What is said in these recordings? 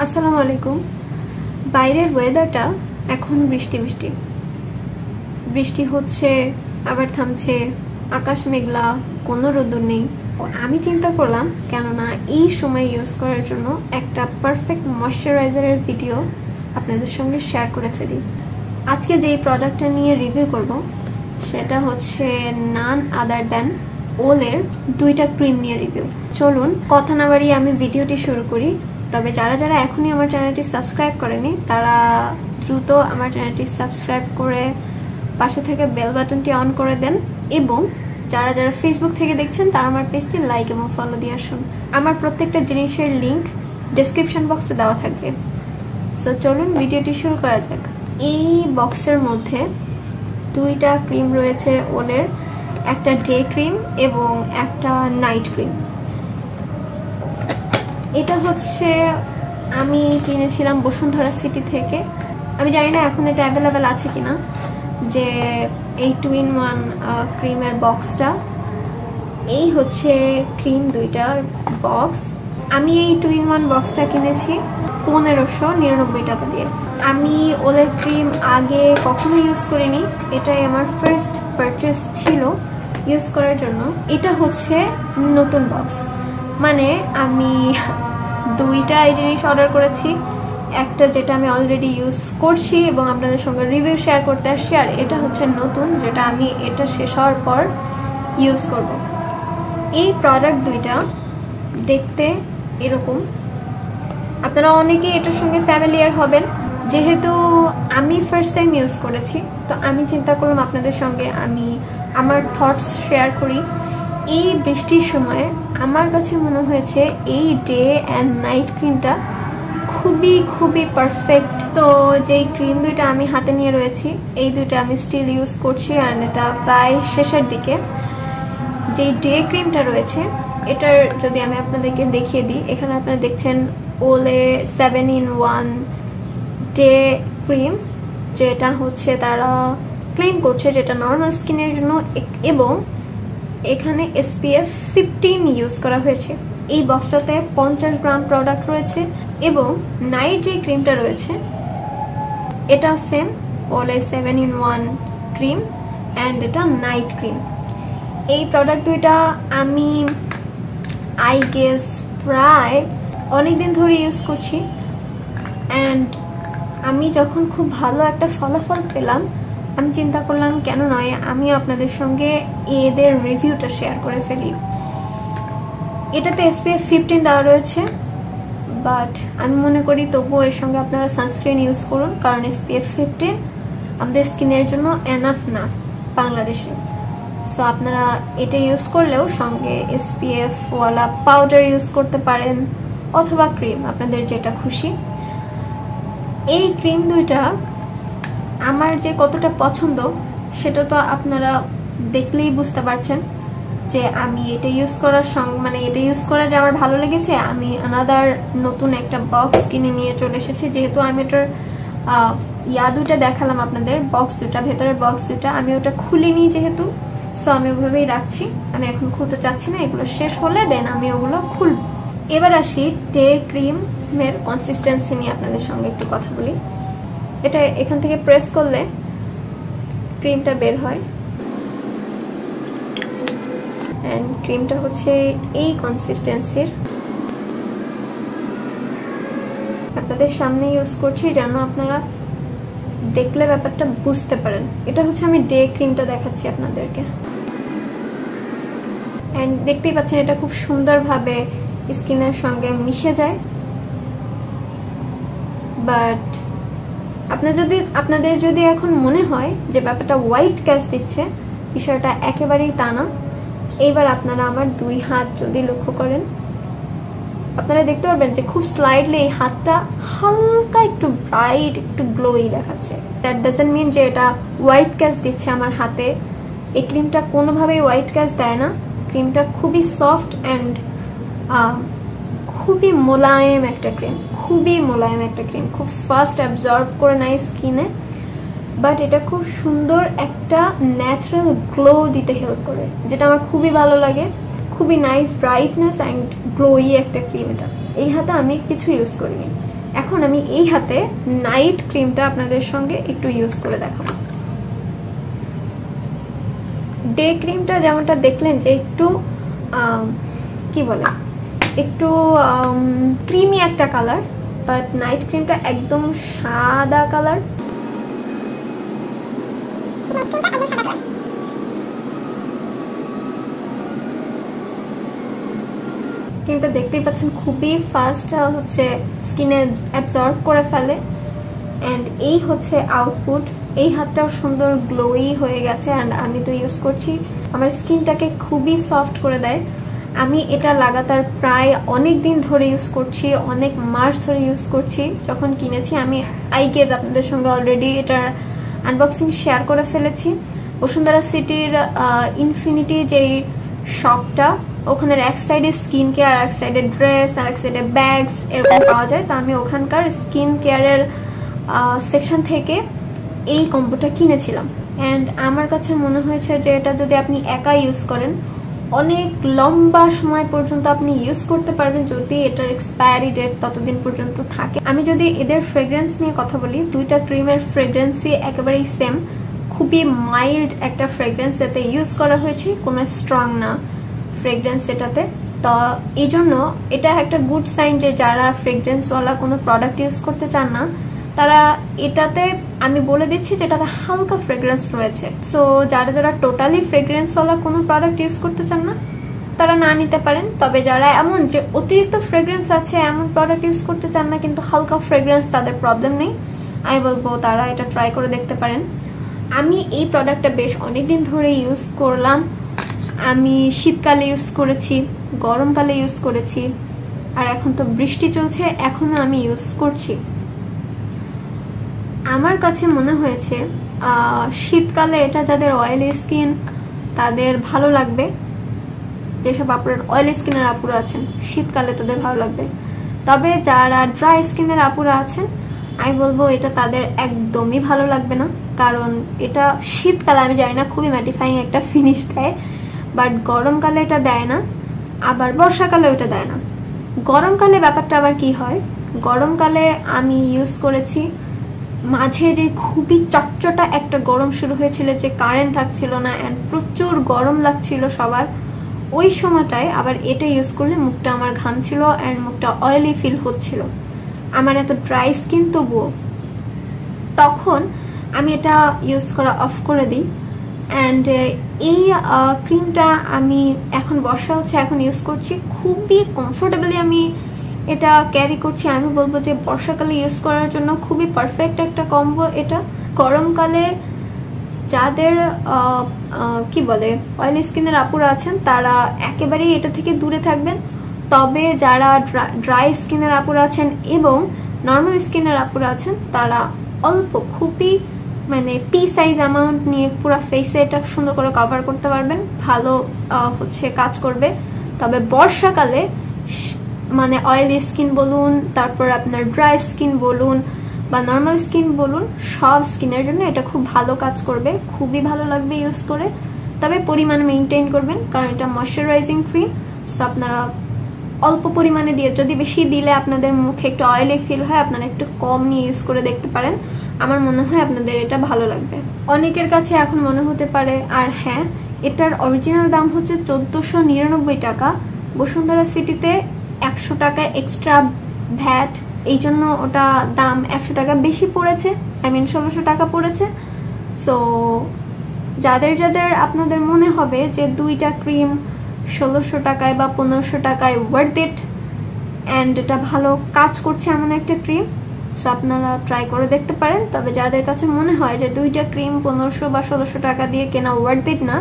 আসসালামুয়ালাইকুম। বাইরের ওয়েদারটা এখন বৃষ্টি বৃষ্টি বৃষ্টি হচ্ছে, আবার থামছে, আকাশ মেঘলা, কোনো রোদ নেই। আমি চিন্তা করলাম কেননা এই সময় ইউজ করার জন্য একটা পারফেক্ট ময়শ্চারাইজারের ভিডিও আপনাদের সঙ্গে শেয়ার করে ফেলি। আজকে যেই প্রোডাক্টটা নিয়ে রিভিউ করব সেটা হচ্ছে নান আদার দ্যান ওলের দুইটা ক্রিম নিয়ে রিভিউ। চলুন কথা না বাড়িয়ে আমি ভিডিওটি শুরু করি। তবে যারা যারা এখনই আমার চ্যানেলটি সাবস্ক্রাইব করেনি তারা দ্রুত আমার চ্যানেলটি সাবস্ক্রাইব করে পাশে থেকে বেল বাটনটি অন করে দেন, এবং যারা যারা ফেসবুক থেকে দেখছেন তারা আমার পেজটি লাইক এবং ফলো দিয়ে আসুন। আমার প্রত্যেকটা জিনিসের লিংক ডেসক্রিপশন বক্সে দেওয়া থাকবে। সো চলুন ভিডিওটি শুরু করা যাক। এই বক্সের মধ্যে দুইটা ক্রিম রয়েছে ওলের, একটা ডে ক্রিম এবং একটা নাইট ক্রিম। এটা হচ্ছে আমি কিনেছিলাম বসুন্ধরা সিটি থেকে। আমি জানি না এখন এটা অ্যাভেলেবেল আছে কিনা, যে এই 2-in-1 ক্রিমের বক্সটা। এই হচ্ছে ক্রিম দুইটার বক্স। আমি এই 2-in-1 বক্সটা কিনেছি 1599 টাকা দিয়ে। আমি ওলের ক্রিম আগে কখনো ইউজ করিনি, এটাই আমার ফার্স্ট পারচেজ ছিল ইউজ করার জন্য। এটা হচ্ছে নতুন বক্স, মানে আমি দুইটা এই জিনিস অর্ডার করেছি, একটা যেটা আমি অলরেডি ইউজ করছি এবং আপনাদের সঙ্গে রিভিউ শেয়ার করতে আসছি, আর এটা হচ্ছে নতুন যেটা আমি এটা শেষ হওয়ার পর ইউজ করব। এই প্রোডাক্ট দুইটা দেখতে এরকম। আপনারা অনেকেই এটার সঙ্গে ফ্যামিলিয়ার হবেন, যেহেতু আমি ফার্স্ট টাইম ইউজ করেছি, তো আমি চিন্তা করলাম আপনাদের সঙ্গে আমি আমার থটস শেয়ার করি। এই বৃষ্টির সময় আমার কাছে মনে হয়েছে এই ডে অ্যান্ড নাইট ক্রিমটা খুবই খুবই পারফেক্ট। তো যেই ক্রিম দুইটা আমি হাতে নিয়ে রয়েছি, এই দুইটা আমি স্টিল ইউজ করছি, আর এটা প্রায় শেষের দিকে। যেই ডে ক্রিমটা রয়েছে এটার যদি আমি আপনাদেরকে দেখিয়ে দিই, এখানে আপনারা দেখছেন ওলে 7-in-1 ডে ক্রিম, যেটা হচ্ছে তারা ক্লেম করছে যেটা নর্মাল স্কিনের জন্য, এবং এখানে SPF 15 ইউজ করা হয়েছে। এই বক্সটাতে 50 গ্রাম প্রোডাক্ট রয়েছে, এবং নাইট যে ক্রিমটা রয়েছে এটাও সেম ওলে 7-in-1 ক্রিম, অ্যান্ড এটা নাইট ক্রিম। এই প্রোডাক্ট দুইটা আমি আই গেস প্রায় অনেকদিন ধরে ইউজ করছি, অ্যান্ড আমি যখন খুব ভালো একটা ফলাফল পেলাম আমি চিন্তা করলাম কেন নয় আমি আপনাদের সঙ্গে এদের রিভিউটা শেয়ার করে ফেলি। এটাতে SPF 15 দেওয়া রয়েছে, বাট আমি মনে করি তবুও এর সঙ্গে আপনারা সানস্ক্রিন ইউজ করুন, কারণ SPF 15 আমাদের স্কিনের জন্য এনাফ না বাংলাদেশে। সো আপনারা এটা ইউজ করলেও সঙ্গে SPF ওয়ালা পাউডার ইউজ করতে পারেন, অথবা ক্রিম, আপনাদের যেটা খুশি। এই ক্রিম দুইটা আমার যে কতটা পছন্দ সেটা তো আপনারা দেখলেই বুঝতে পারছেন, যে আমি এটা ইউজ করার সঙ্গে মানে এটা ইউজ করে যে আমার ভালো লেগেছে, আমি আনাদার নতুন একটা বক্স কিনে নিয়ে চলে এসেছি। যেহেতু আমি এটার দুটা দেখালাম আপনাদের, বক্স দুটা, ভেতরের বক্স দুটা আমি ওটা খুলিনি যেহেতু, সো আমি ওভাবেই রাখছি। আমি এখন খুলতে চাচ্ছি না, এগুলো শেষ হলে দেন আমি ওগুলো খুলব। এবার আসি ডে ক্রিমের কনসিস্টেন্সি নিয়ে আপনাদের সঙ্গে একটু কথা বলি। এটা এখান থেকে প্রেস করলে ক্রিমটা বের হয়, এন্ড ক্রিমটা হচ্ছে এই কনসিস্টেন্সির। আপনাদের সামনে ইউজ করছি যেন আপনারা দেখলে ব্যাপারটা বুঝতে পারেন। এটা হচ্ছে আমি ডে ক্রিমটা দেখাচ্ছি আপনাদেরকে, এন্ড দেখতেই পাচ্ছেন এটা খুব সুন্দরভাবে স্কিনের সঙ্গে মিশে যায়। বাট আপনাদের যদি এখন মনে হয় যে ব্যাপারটা হোয়াইট ক্যাচ দিচ্ছে, বিষয়টা একেবারেই তা না। এইবার আপনারা আমার দুই হাত যদি লক্ষ্য করেন, আপনারা দেখতে পারবেন যে খুব স্লাইডলি এই হাতটা হালকা একটু ব্রাইট, একটু গ্লোই দেখাচ্ছে। দ্যাট ডাজন্ট মিন যে এটা হোয়াইট ক্যাচ দিচ্ছে আমার হাতে। এই ক্রিমটা কোনোভাবেই হোয়াইট ক্যাচ দেয় না। ক্রিমটা খুবই সফট অ্যান্ড খুবই মোলায়েম একটা ক্রিম, খুবই মোলায়েম একটা ক্রিম, খুব ফাস্ট অ্যাবজর্ব করে নেয় স্কিনে, বাট এটা খুব সুন্দর একটা ন্যাচারাল গ্লো দিতে হেল্প করে, যেটা আমার খুবই ভালো লাগে। খুবই নাইস ব্রাইটনেস অ্যান্ড গ্লোই একটা ক্রিম এটা। এই হাতে আমি কিছু ইউজ করিনি, এখন আমি এই হাতে নাইট ক্রিমটা আপনাদের সঙ্গে একটু ইউজ করে দেখাবো। ডে ক্রিমটা যেমনটা দেখলেন যে একটু কি বলে, একটু ক্রিমি একটা কালার, বাট নাইট ক্রিমটা একদম সাদা কালার। ক্রিমটা দেখতেই পাচ্ছেন খুবই ফাস্ট হচ্ছে স্কিনে অ্যাবজর্ব করে ফেলে। এন্ড এই হচ্ছে আউটপুট। এই হাতটাও সুন্দর গ্লোই হয়ে গেছে। এন্ড আমি তো ইউজ করছি, আমার স্কিনটাকে খুবই সফট করে দেয়। আমি এটা লাগাতার প্রায় অনেক দিন ধরে ইউজ করছি, অনেক মাস ধরে ইউজ করছি। যখন কিনেছি আমি আই গেজ আপনাদের সঙ্গে অলরেডি এটার আনবক্সিং শেয়ার করে ফেলেছি। বসুন্ধরা সিটির ইনফিনিটি যেই শপটা, ওখানে এক সাইডে স্কিন কেয়ার, এক সাইডে ড্রেস, আর এক সাইডে ব্যাগস এরকম পাওয়া যায়। তো আমি ওখানকার স্কিন কেয়ারের সেকশন থেকে এই কম্বোটা কিনেছিলাম। এন্ড আমার কাছে মনে হয়েছে যে এটা যদি আপনি একা ইউজ করেন অনেক লম্বা সময় পর্যন্ত আপনি ইউজ করতে পারবেন, যদি এটার এক্সপায়ারি ডেট ততদিন পর্যন্ত থাকে। আমি যদি এদের ফ্রেগ্রেন্স নিয়ে কথা বলি, দুইটা ক্রিমের ফ্রেগ্রেন্সই একেবারেই সেম, খুবই মাইল্ড একটা ফ্রেগ্রেন্স এতে ইউজ করা হয়েছে, কোনো স্ট্রং না ফ্রেগ্রেন্স এটাতে। তো এই জন্য এটা একটা গুড সাইন যে যারা ফ্রেগ্রেন্সওয়ালা কোনো প্রোডাক্ট ইউজ করতে চান না, তারা এটাতে, আমি বলে দিচ্ছি যে এটাতে হালকা ফ্রেগ্রেন্স রয়েছে। সো যারা যারা টোটালি ফ্রেগ্রেন্সওয়ালা কোনো প্রোডাক্ট ইউজ করতে চান না, তারা না নিতে পারেন। তবে যারা এমন যে অতিরিক্ত ফ্রেগ্রেন্স আছে এমন প্রোডাক্ট ইউজ করতে চান না কিন্তু হালকা ফ্রেগ্রেন্স তাদের প্রবলেম নেই, আমি বলবো তারা এটা ট্রাই করে দেখতে পারেন। আমি এই প্রোডাক্টটা বেশ অনেকদিন ধরে ইউজ করলাম। আমি শীতকালে ইউজ করেছি, গরমকালে ইউজ করেছি, আর এখন তো বৃষ্টি চলছে, এখনো আমি ইউজ করছি। আমার কাছে মনে হয়েছে শীতকালে এটা যাদের অয়েলি স্কিন তাদের ভালো লাগবে, যেসব আপুরা অয়েলি স্কিনের আপুরা আছেন শীতকালে তাদের ভালো লাগবে। তবে যারা ড্রাই স্কিনের আপুরা আছেন আমি বলবো এটা তাদের একদমই ভালো লাগবে না, কারণ এটা শীতকালে আমি জানি না খুবই ম্যাটিফাইং একটা ফিনিশ দেয়, বাট গরমকালে এটা দেয় না, আবার বর্ষাকালে ওটা দেয় না। গরমকালে ব্যাপারটা আবার কি হয়, গরমকালে আমি ইউজ করেছি মাঝে যে খুবই চটচটা একটা গরম শুরু হয়েছিল, যে কারেন্ট থাকছিল না এন্ড প্রচুর গরম লাগছিল সবার, ওই সময়টায় আবার এটা ইউজ করলে মুখটা আমার ঘামছিল এন্ড মুখটা অয়েলি ফিল হচ্ছিল, আমার এত ড্রাই স্কিন তবুও। তখন আমি এটা ইউজ করা অফ করে দিই। এন্ড এই ক্রিমটা আমি এখন বর্ষা হচ্ছে এখন ইউজ করছি, খুবই কমফোর্টেবলি আমি এটা ক্যারি করছি। আমি বলবো যে বর্ষাকালে ইউজ করার জন্য খুবই পারফেক্ট একটা কম্বো এটা। গরমকালে যাদের কি বলে অয়েলি স্কিনের আপুরা আছেন তারা একেবারেই এটা থেকে দূরে থাকবেন। তবে যারা ড্রাই স্কিনের আপুরা আছেন এবং নর্মাল স্কিনের আপুরা আছেন তারা অল্প খুবই মানে পি সাইজ অ্যামাউন্ট নিয়ে পুরো ফেসে এটা সুন্দর করে কভার করতে পারবেন, ভালো হচ্ছে কাজ করবে। তবে বর্ষাকালে মানে অয়েলি স্কিন বলুন, তারপর আপনার ড্রাই স্কিন বলুন বা নর্মাল স্কিন বলুন, সব স্কিনের জন্য এটা খুব ভালো কাজ করবে, খুবই ভালো লাগবে ইউজ করে। তবে পরিমাণ মেনটেন করবেন, কারণ এটা ময়শ্চারাইজিং ক্রিম। সো আপনারা অল্প পরিমাণে দিয়ে, যদি বেশি দিলে আপনাদের মুখে একটু অয়েলি ফিল হয়, আপনারা একটু কম নিয়ে ইউজ করে দেখতে পারেন, আমার মনে হয় আপনাদের এটা ভালো লাগবে। অনেকের কাছে এখন মনে হতে পারে, আর হ্যাঁ এটার অরিজিনাল দাম হচ্ছে 1499 টাকা, বসুন্ধরা সিটিতে 100 টাকা এক্সট্রা ভ্যাট, এই জন্য ওটা দাম 100 টাকা বেশি পড়েছে, 1600 টাকা পড়েছে। সো যাদের যাদের আপনাদের মনে হবে যে দুইটা ক্রিম 1600 টাকায় বা 1500 টাকায় ওয়ার্থ ইট এন্ড এটা ভালো কাজ করছে এমন একটা ক্রিম, সো আপনারা ট্রাই করে দেখতে পারেন। তবে যাদের কাছে মনে হয় যে দুইটা ক্রিম 1500 বা 1600 টাকা দিয়ে কেনা ওয়ার্থ ইট না,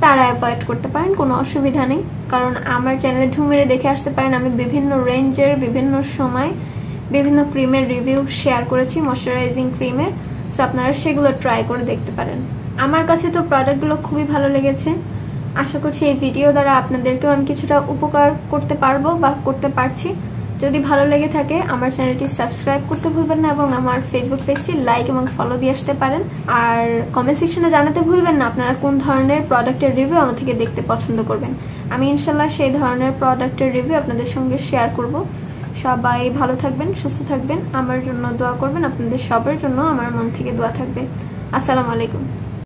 তারা অ্যাভয়েড করতে পারেন, কোনো অসুবিধা নেই। কারণ আমার চ্যানেলে ঢুমেরে দেখে আসতে পারেন, আমি বিভিন্ন রেঞ্জের বিভিন্ন সময় বিভিন্ন ক্রিমের রিভিউ শেয়ার করেছি, ময়শ্চারাইজিং ক্রিমের। সো আপনারা সেগুলো ট্রাই করে দেখতে পারেন। আমার কাছে তো প্রোডাক্টগুলো খুবই ভালো লেগেছে। আশা করছি এই ভিডিও দ্বারা আপনাদেরকেও আমি কিছুটা উপকার করতে পারবো বা করতে পারছি। যদি ভালো লেগে থাকে আমার চ্যানেলটি সাবস্ক্রাইব করতে ভুলবেন না এবং আমার ফেসবুক পেজটি লাইক এবং ফলো দিয়ে আসতে পারেন। আর কমেন্ট সেকশনে জানাতে ভুলবেন না আপনারা কোন ধরনের প্রোডাক্টের রিভিউ আমার থেকে দেখতে পছন্দ করবেন। আমি ইনশাল্লাহ সেই ধরনের প্রোডাক্টের রিভিউ আপনাদের সঙ্গে শেয়ার করব। সবাই ভালো থাকবেন, সুস্থ থাকবেন, আমার জন্য দোয়া করবেন, আপনাদের সবার জন্য আমার মন থেকে দোয়া থাকবে। আসসালামু আলাইকুম।